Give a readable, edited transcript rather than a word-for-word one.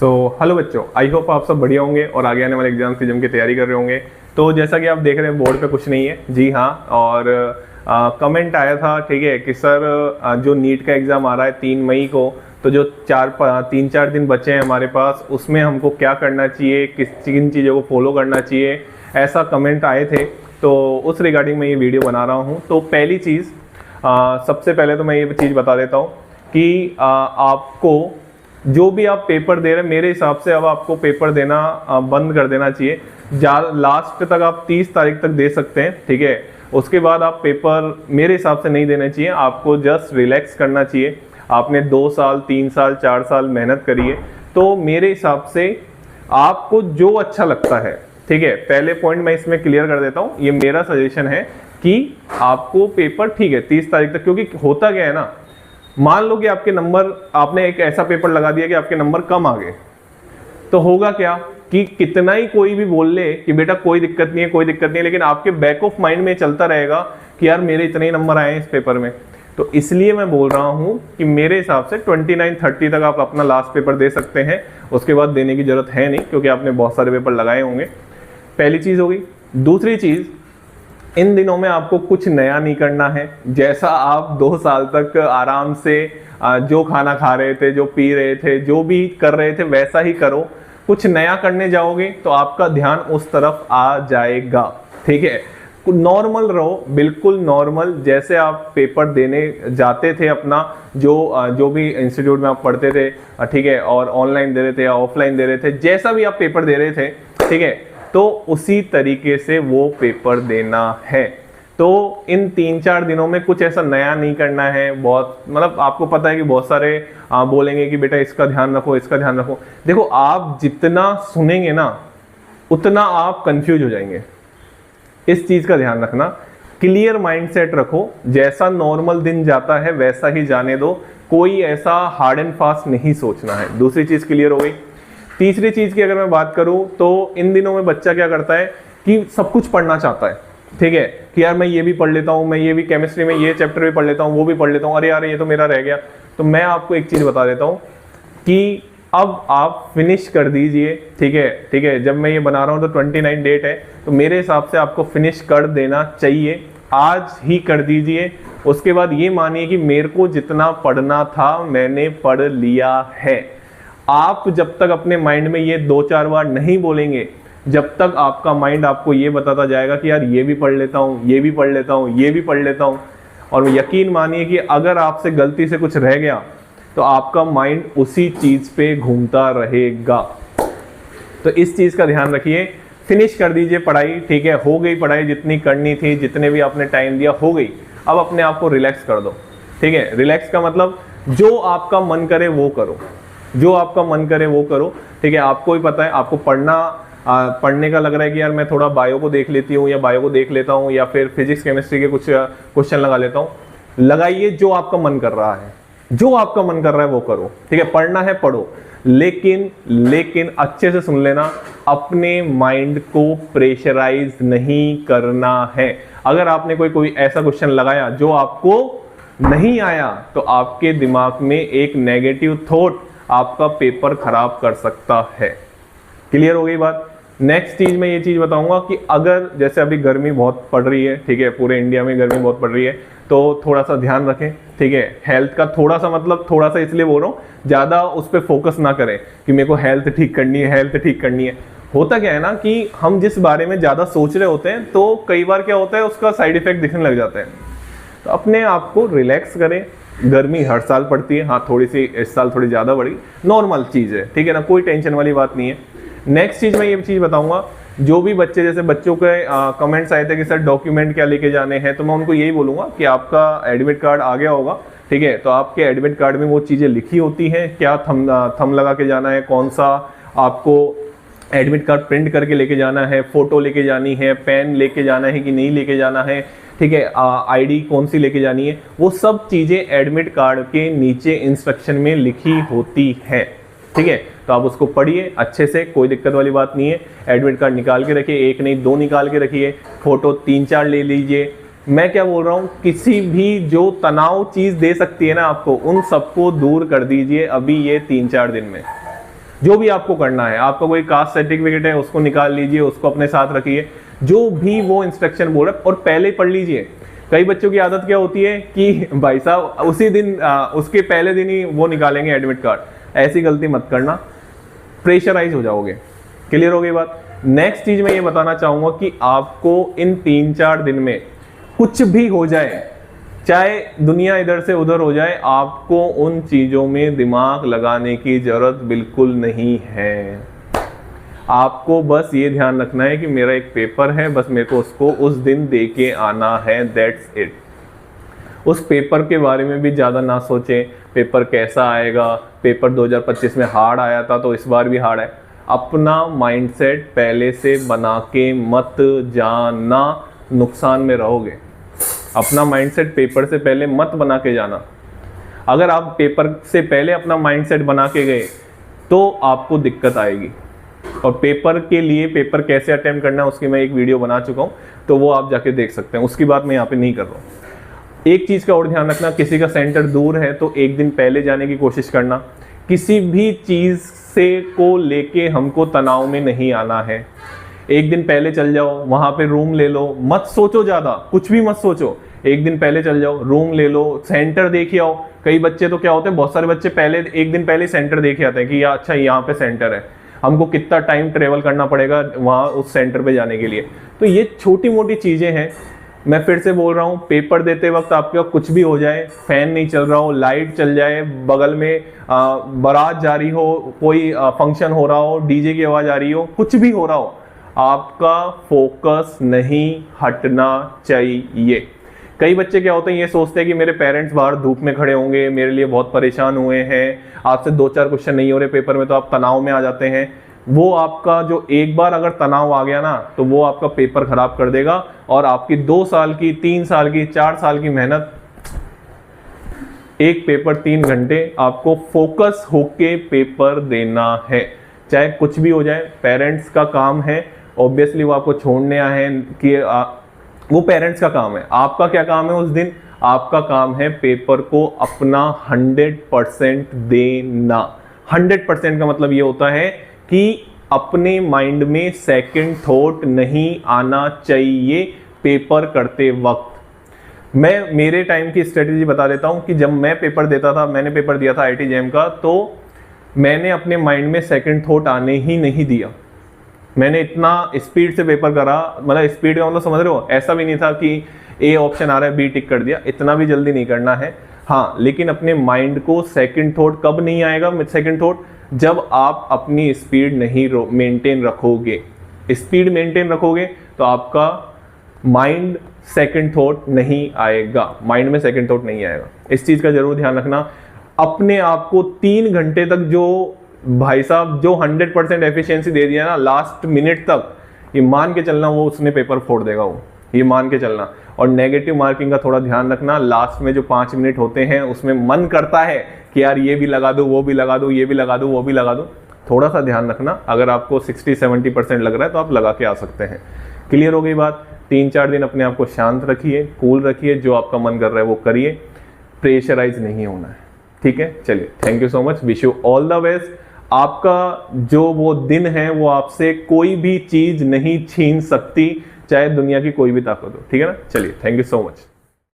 Hello बच्चों, I hope आप सब बढ़िया होंगे और आगे आने वाले एग्जाम की जम की तैयारी कर रहे होंगे। तो जैसा कि आप देख रहे हैं बोर्ड पे कुछ नहीं है, जी हाँ। और कमेंट आया था, ठीक है, कि सर जो नीट का एग्ज़ाम आ रहा है 3 मई को, तो जो 3-4 दिन बचे हैं हमारे पास, उसमें हमको क्या करना चाहिए, किन चीज़ों को फॉलो करना चाहिए, ऐसा कमेंट आए थे। तो उस रिगार्डिंग मैं ये वीडियो बना रहा हूँ। तो पहली चीज़, सबसे पहले तो मैं ये चीज़ बता देता हूँ कि आपको जो भी आप पेपर दे रहे हैं, मेरे हिसाब से अब आपको पेपर देना बंद कर देना चाहिए। लास्ट तक आप 30 तारीख तक दे सकते हैं, ठीक है। उसके बाद आप पेपर मेरे हिसाब से नहीं देना चाहिए, आपको जस्ट रिलैक्स करना चाहिए। आपने 2 साल 3 साल 4 साल मेहनत करी है, तो मेरे हिसाब से आपको जो अच्छा लगता है, ठीक है। पहले पॉइंट मैं इसमें क्लियर कर देता हूँ, ये मेरा सजेशन है कि आपको पेपर, ठीक है, 30 तारीख तक, क्योंकि होता क्या है ना, मान लो कि आपके नंबर, आपने एक ऐसा पेपर लगा दिया कि आपके नंबर कम आ गए, तो होगा क्या कि कितना ही कोई भी बोल ले कि बेटा कोई दिक्कत नहीं है, कोई दिक्कत नहीं है, लेकिन आपके बैक ऑफ माइंड में चलता रहेगा कि यार मेरे इतने ही नंबर आए हैं इस पेपर में। तो इसलिए मैं बोल रहा हूं कि मेरे हिसाब से 29-30 तक आप अपना लास्ट पेपर दे सकते हैं। उसके बाद देने की जरूरत है नहीं, क्योंकि आपने बहुत सारे पेपर लगाए होंगे। पहली चीज हो गई। दूसरी चीज, इन दिनों में आपको कुछ नया नहीं करना है। जैसा आप 2 साल तक आराम से जो खाना खा रहे थे, जो पी रहे थे, जो भी कर रहे थे, वैसा ही करो। कुछ नया करने जाओगे तो आपका ध्यान उस तरफ आ जाएगा, ठीक है। नॉर्मल रहो, बिल्कुल नॉर्मल, जैसे आप पेपर देने जाते थे अपना, जो भी इंस्टीट्यूट में आप पढ़ते थे, ठीक है, और ऑनलाइन दे रहे थे या ऑफलाइन दे रहे थे, जैसा भी आप पेपर दे रहे थे, ठीक है, तो उसी तरीके से वो पेपर देना है। तो इन 3-4 दिनों में कुछ ऐसा नया नहीं करना है। बहुत, मतलब आपको पता है कि बहुत सारे बोलेंगे कि बेटा इसका ध्यान रखो, इसका ध्यान रखो। देखो, आप जितना सुनेंगे ना, उतना आप कंफ्यूज हो जाएंगे। इस चीज का ध्यान रखना, क्लियर माइंडसेट रखो। जैसा नॉर्मल दिन जाता है वैसा ही जाने दो, कोई ऐसा हार्ड एंड फास्ट नहीं सोचना है। दूसरी चीज क्लियर हो गई। तीसरी चीज की अगर मैं बात करूं, तो इन दिनों में बच्चा क्या करता है कि सब कुछ पढ़ना चाहता है, ठीक है, कि यार मैं ये भी पढ़ लेता हूं, मैं ये भी केमिस्ट्री में ये चैप्टर भी पढ़ लेता हूं, वो भी पढ़ लेता हूं, अरे यार ये तो मेरा रह गया। तो मैं आपको एक चीज बता देता हूं कि अब आप फिनिश कर दीजिए, ठीक है, ठीक है। जब मैं ये बना रहा हूं तो 29 डेट है, तो मेरे हिसाब से आपको फिनिश कर देना चाहिए, आज ही कर दीजिए। उसके बाद ये मानिए कि मेरे को जितना पढ़ना था मैंने पढ़ लिया है। आप जब तक अपने माइंड में ये 2-4 बार नहीं बोलेंगे, जब तक आपका माइंड आपको ये बताता जाएगा कि यार ये भी पढ़ लेता हूँ, ये भी पढ़ लेता हूँ, ये भी पढ़ लेता हूँ, और यकीन मानिए कि अगर आपसे गलती से कुछ रह गया तो आपका माइंड उसी चीज पे घूमता रहेगा। तो इस चीज का ध्यान रखिए, फिनिश कर दीजिए पढ़ाई, ठीक है। हो गई पढ़ाई, जितनी करनी थी, जितने भी आपने टाइम दिया, हो गई। अब अपने आप को रिलैक्स कर दो, ठीक है। रिलैक्स का मतलब जो आपका मन करे वो करो, जो आपका मन करे वो करो, ठीक है। आपको ही पता है, आपको पढ़ने का लग रहा है कि यार मैं थोड़ा बायो को देख लेती हूँ, या बायो को देख लेता हूँ, या फिर फिजिक्स केमिस्ट्री के कुछ क्वेश्चन लगा लेता हूँ। लगाइए, जो आपका मन कर रहा है, जो आपका मन कर रहा है वो करो, ठीक है। पढ़ना है पढ़ो, लेकिन अच्छे से सुन लेना, अपने माइंड को प्रेशराइज नहीं करना है। अगर आपने कोई ऐसा क्वेश्चन लगाया जो आपको नहीं आया, तो आपके दिमाग में एक नेगेटिव थॉट आपका पेपर खराब कर सकता है। क्लियर हो गई बात। नेक्स्ट चीज मैं ये चीज बताऊंगा कि अगर जैसे अभी गर्मी बहुत पड़ रही है, ठीक है, पूरे इंडिया में गर्मी बहुत पड़ रही है, तो थोड़ा सा ध्यान रखें, ठीक है। हेल्थ का थोड़ा सा, मतलब थोड़ा सा इसलिए बोल रहा हूँ, ज्यादा उस पर फोकस ना करें कि मेरे को हेल्थ ठीक करनी है, हेल्थ ठीक करनी है। होता क्या है ना कि हम जिस बारे में ज्यादा सोच रहे होते हैं, तो कई बार क्या होता है, उसका साइड इफेक्ट दिखने लग जाता है। तो अपने आप को रिलैक्स करें। गर्मी हर साल पड़ती है, हाँ, थोड़ी सी इस साल थोड़ी ज्यादा बढ़ी, नॉर्मल चीज है, ठीक है ना, कोई टेंशन वाली बात नहीं है। नेक्स्ट चीज मैं ये चीज बताऊंगा, जो भी बच्चे, जैसे बच्चों के कमेंट्स आए थे कि सर डॉक्यूमेंट क्या लेके जाने हैं, तो मैं उनको यही बोलूंगा कि आपका एडमिट कार्ड आ गया होगा, ठीक है। तो आपके एडमिट कार्ड में वो चीजें लिखी होती हैं, क्या थंब लगा के जाना है, कौन सा आपको एडमिट कार्ड प्रिंट करके लेके जाना है, फोटो लेके जानी है, पेन लेके जाना है कि नहीं लेके जाना है, ठीक है, आईडी कौन सी लेके जानी है, वो सब चीजें एडमिट कार्ड के नीचे इंस्ट्रक्शन में लिखी होती है, ठीक है। तो आप उसको पढ़िए अच्छे से, कोई दिक्कत वाली बात नहीं है। एडमिट कार्ड निकाल के रखिए, 1 नहीं 2 निकाल के रखिए, फोटो 3-4 ले लीजिए। मैं क्या बोल रहा हूँ, किसी भी जो तनाव चीज दे सकती है ना आपको, उन सबको दूर कर दीजिए अभी ये 3-4 दिन में। जो भी आपको करना है, आपका कोई कास्ट सर्टिफिकेट है उसको निकाल लीजिए, उसको अपने साथ रखिए, जो भी वो इंस्ट्रक्शन बोल रहा है, और पहले पढ़ लीजिए। कई बच्चों की आदत क्या होती है कि भाई साहब उसी दिन उसके पहले दिन ही वो निकालेंगे एडमिट कार्ड। ऐसी गलती मत करना, प्रेशराइज हो जाओगे। क्लियर हो गई बात। नेक्स्ट चीज मैं ये बताना चाहूंगा कि आपको इन 3-4 दिन में कुछ भी हो जाए, चाहे दुनिया इधर से उधर हो जाए, आपको उन चीजों में दिमाग लगाने की जरूरत बिल्कुल नहीं है। आपको बस ये ध्यान रखना है कि मेरा एक पेपर है, बस मेरे को उसको उस दिन दे के आना है, दैट्स इट। उस पेपर के बारे में भी ज़्यादा ना सोचें, पेपर कैसा आएगा, पेपर 2025 में हार्ड आया था तो इस बार भी हार्ड है। अपना माइंडसेट पहले से बना के मत जाना, नुकसान में रहोगे। अपना माइंडसेट पेपर से पहले मत बना के जाना। अगर आप पेपर से पहले अपना माइंडसेट बना के गए तो आपको दिक्कत आएगी। और पेपर के लिए, पेपर कैसे अटेम्प्ट करना है उसकी मैं एक वीडियो बना चुका हूँ, तो वो आप जाके देख सकते हैं, उसकी बात मैं यहाँ पे नहीं कर रहा हूँ। एक चीज़ का और ध्यान रखना, किसी का सेंटर दूर है तो एक दिन पहले जाने की कोशिश करना। किसी भी चीज़ से को लेके हमको तनाव में नहीं आना है। एक दिन पहले चल जाओ, वहाँ पे रूम ले लो, मत सोचो ज़्यादा, कुछ भी मत सोचो। एक दिन पहले चल जाओ, रूम ले लो, सेंटर देखिए आओ। कई बच्चे तो क्या होते हैं, बहुत सारे बच्चे पहले एक दिन पहले सेंटर देखे आते हैं कि अच्छा यहाँ पे सेंटर है, हमको कितना टाइम ट्रेवल करना पड़ेगा वहाँ उस सेंटर पे जाने के लिए। तो ये छोटी मोटी चीज़ें हैं। मैं फिर से बोल रहा हूँ, पेपर देते वक्त आपके कुछ भी हो जाए, फैन नहीं चल रहा हो, लाइट चल जाए, बगल में बारात जा रही हो, कोई फंक्शन हो रहा हो, डीजे की आवाज़ आ रही हो, कुछ भी हो रहा हो, आपका फोकस नहीं हटना चाहिए। कई बच्चे क्या होते हैं, ये सोचते हैं कि मेरे पेरेंट्स बाहर धूप में खड़े होंगे, मेरे लिए बहुत परेशान हुए हैं, आपसे 2-4 क्वेश्चन नहीं हो रहे पेपर में तो आप तनाव में आ जाते हैं। वो आपका जो एक बार अगर तनाव आ गया ना, तो वो आपका पेपर खराब कर देगा और आपकी 2 साल की, 3 साल की, 4 साल की मेहनत, एक पेपर 3 घंटे आपको फोकस होके पेपर देना है, चाहे कुछ भी हो जाए। पेरेंट्स का काम है, ऑब्वियसली वो आपको छोड़ने आए हैं कि वो पेरेंट्स का काम है। आपका क्या काम है उस दिन? आपका काम है पेपर को अपना 100% देना। 100% का मतलब ये होता है कि अपने माइंड में सेकंड थॉट नहीं आना चाहिए पेपर करते वक्त। मैं मेरे टाइम की स्ट्रेटेजी बता देता हूं कि जब मैं पेपर देता था, मैंने पेपर दिया था IIT JAM का, तो मैंने अपने माइंड में सेकंड थॉट आने ही नहीं दिया। मैंने इतना स्पीड से पेपर करा, मतलब स्पीड का मतलब समझ रहे हो, ऐसा भी नहीं था कि A ऑप्शन आ रहा है B टिक कर दिया, इतना भी जल्दी नहीं करना है। हाँ, लेकिन अपने माइंड को सेकंड थॉट कब नहीं आएगा सेकंड थॉट? जब आप अपनी स्पीड नहीं मेंटेन रखोगे। स्पीड मेंटेन रखोगे तो आपका माइंड सेकंड थॉट नहीं आएगा, माइंड में सेकंड थॉट नहीं आएगा। इस चीज का जरूर ध्यान रखना। अपने आप को 3 घंटे तक, जो भाई साहब जो 100% एफिशिएंसी दे दिया ना लास्ट मिनट तक, ये मान के चलना वो उसने पेपर फोड़ देगा, वो ये मान के चलना। और नेगेटिव मार्किंग का थोड़ा ध्यान रखना। लास्ट में जो 5 मिनट होते हैं उसमें मन करता है कि यार ये भी लगा दो, वो भी लगा दो, ये भी लगा दो, वो भी लगा दो। थोड़ा सा ध्यान रखना। अगर आपको 60-70% लग रहा है तो आप लगा के आ सकते हैं। क्लियर हो गई बात। 3-4 दिन अपने आप को शांत रखिए, कूल रखिए, जो आपका मन कर रहा है वो करिए, प्रेशराइज नहीं होना है। ठीक है, चलिए, thank you so much, wish you all the best. आपका जो वो दिन है वो आपसे कोई भी चीज नहीं छीन सकती, चाहे दुनिया की कोई भी ताकत हो। ठीक है ना, चलिए, थैंक यू सो मच।